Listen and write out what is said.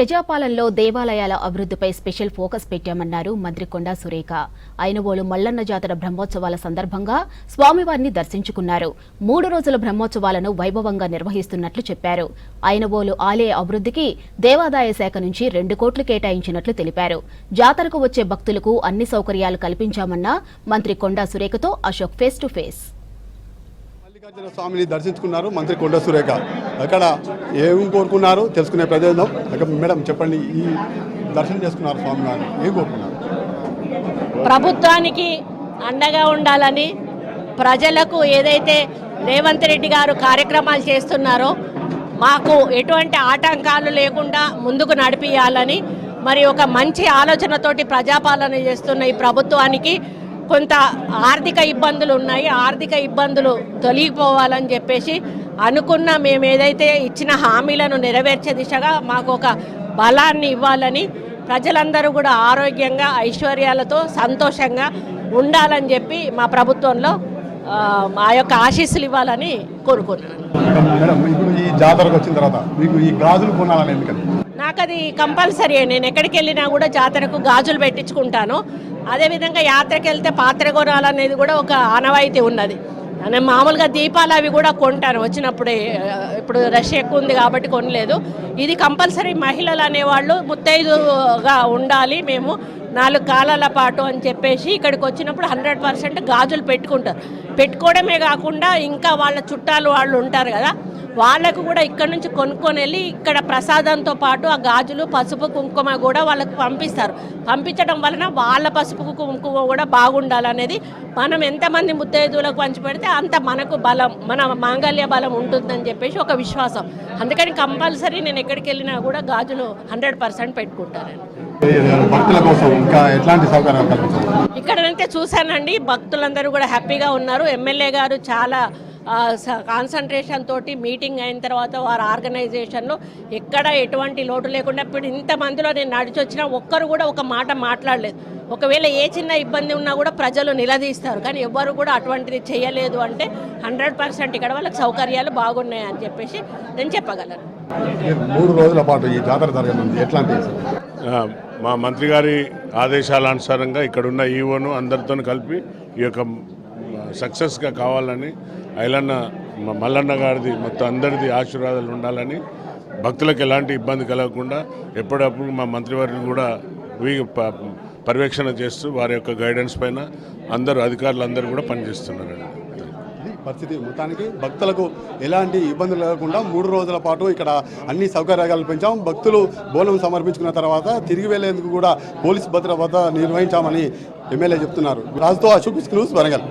ప్రజాపాలనలో దేవాలయాల అభివృద్ధిపై స్పెషల్ ఫోకస్ పెట్టామన్నారు మంత్రి కొండా సురేఖ. ఐనవోలు మల్లన్న జాతర బ్రహ్మోత్సవాల సందర్భంగా స్వామివారిని దర్శించుకున్నారు. 3 రోజుల బ్రహ్మోత్సవాలను వైభవంగా నిర్వహిస్తున్నట్లు చెప్పారు. ఐనవోలు ఆలయ అభివృద్ధికి దేవాదాయ శాఖ నుంచి 2 కోట్లు కేటాయించినట్లు తెలిపారు. జాతరకు వచ్చే భక్తులకు అన్ని సౌకర్యాలు కల్పించామన్న మంత్రి కొండా సురేఖతో Ashok face to face. Mallikarjuna స్వామిని దర్శించుకున్నారు మంత్రి కొండా సురేఖ. అక్కడ ఏం కోరుకున్నారు తెలుసుకునే ప్రదేశం. మేడం చెప్పండి, ఈ దర్శనం చేసుకున్నారు స్వామివారిని, ఏం కోరుకున్నారు? ప్రభుత్వానికి అండగా ఉండాలని, ప్రజలకు ఏదైతే రేవంత్ రెడ్డి గారు కార్యక్రమాలు చేస్తున్నారో మాకు ఎటువంటి ఆటంకాలు లేకుండా ముందుకు నడిపియాలని, మరి ఒక మంచి ఆలోచనతోటి ప్రజాపాలన చేస్తున్న ఈ ప్రభుత్వానికి కొంత ఆర్థిక ఇబ్బందులు ఉన్నాయి. ఆర్థిక ఇబ్బందులు తొలగిపోవాలని చెప్పేసి అనుకున్న మేము ఏదైతే ఇచ్చిన హామీలను నెరవేర్చే దిశగా మాకు ఒక బలాన్ని ఇవ్వాలని, ప్రజలందరూ కూడా ఆరోగ్యంగా ఐశ్వర్యాలతో సంతోషంగా ఉండాలని చెప్పి మా ప్రభుత్వంలో ఆ యొక్క ఆశీస్సులు ఇవ్వాలని కోరుకున్నాను. ఈ జాతరకు వచ్చిన తర్వాత మీకు ఈ గాజులు కొనాలని ఎందుకని? నాకు అది కంపల్సరీ. నేను ఎక్కడికి వెళ్ళినా కూడా జాతరకు గాజులు పెట్టించుకుంటాను. అదేవిధంగా యాత్రకు వెళ్తే పాత్ర కొనాలనేది కూడా ఒక ఆనవాయితీ ఉన్నది. నేను మామూలుగా దీపాలు అవి కూడా కొంటాను వచ్చినప్పుడే. ఇప్పుడు రష్ ఎక్కువ ఉంది కాబట్టి కొనలేదు. ఇది కంపల్సరీ. మహిళలు అనేవాళ్ళు ముత్తైదుగా ఉండాలి, మేము 4 కాలాల పాటు అని చెప్పేసి ఇక్కడికి వచ్చినప్పుడు 100% గాజులు పెట్టుకుంటారు. పెట్టుకోవడమే కాకుండా ఇంకా వాళ్ళ చుట్టాలు వాళ్ళు ఉంటారు కదా, వాళ్ళకు కూడా ఇక్కడ నుంచి కొనుక్కొని వెళ్ళి ఇక్కడ ప్రసాదంతో పాటు ఆ గాజులు, పసుపు, కుంకుమ కూడా వాళ్ళకు పంపిస్తారు. పంపించడం వలన వాళ్ళ పసుపు కుంకుమ కూడా బాగుండాలనేది, మనం ఎంతమంది ముత్తైదువులకు పంచిపెడితే అంత మనకు బలం, మన మాంగళ్య బలం ఉంటుందని చెప్పేసి ఒక విశ్వాసం. అందుకని కంపల్సరీ నేను ఎక్కడికి వెళ్ళినా కూడా గాజులు 100% పెట్టుకుంటాను. భక్తుల కోసం ఇంకా ఎట్లాంటి సౌకర్యాలు కల్పించారు? ఇక్కడనైతే చూశానండి, భక్తులందరూ కూడా హ్యాపీగా ఉన్నారు. ఎమ్మెల్యే గారు చాలా కాన్సన్ట్రేషన్ తోటి మీటింగ్ అయిన తర్వాత వారి ఆర్గనైజేషన్లో ఎక్కడ ఎటువంటి లోటు లేకుండా, ఇప్పుడు ఇంతమందిలో నేను నడిచి వచ్చినా ఒక్కరు కూడా ఒక మాట మాట్లాడలేదు. ఒకవేళ ఏ చిన్న ఇబ్బంది ఉన్నా కూడా ప్రజలు నిలదీస్తారు, కానీ ఎవ్వరు కూడా అటువంటిది చేయలేదు. అంటే 100% ఇక్కడ వాళ్ళకి సౌకర్యాలు బాగున్నాయి అని చెప్పేసి నేను చెప్పగలను. 3 రోజుల పాటు ఈ జాతర జరగనుంది, ఎట్లాంటి? మా మంత్రి గారి ఆదేశాల అనుసారంగా ఇక్కడున్న ఈవోను అందరితో కలిపి ఈ యొక్క సక్సెస్గా కావాలని, ఐలన్న మల్లన్న గారిది మొత్తం అందరిది ఆశీర్వాదాలు ఉండాలని, భక్తులకు ఎలాంటి ఇబ్బంది కలగకుండా ఎప్పుడప్పుడు మా మంత్రివర్గం కూడా పర్యవేక్షణ చేస్తూ వారి యొక్క గైడెన్స్ పైన అధికారులు అందరూ కూడా పనిచేస్తున్నారండి. పరిస్థితి మొత్తానికి భక్తులకు ఎలాంటి ఇబ్బందులు లేకుండా 3 రోజుల పాటు ఇక్కడ అన్ని సౌకర్యాలు కల్పించాం. భక్తులు బోనం సమర్పించుకున్న తర్వాత తిరిగి వెళ్లేందుకు కూడా పోలీసు భద్రత నిర్వహించామని ఎమ్మెల్యే చెప్తున్నారు. రాజుతో అశోక్ న్యూస్ వరంగల్.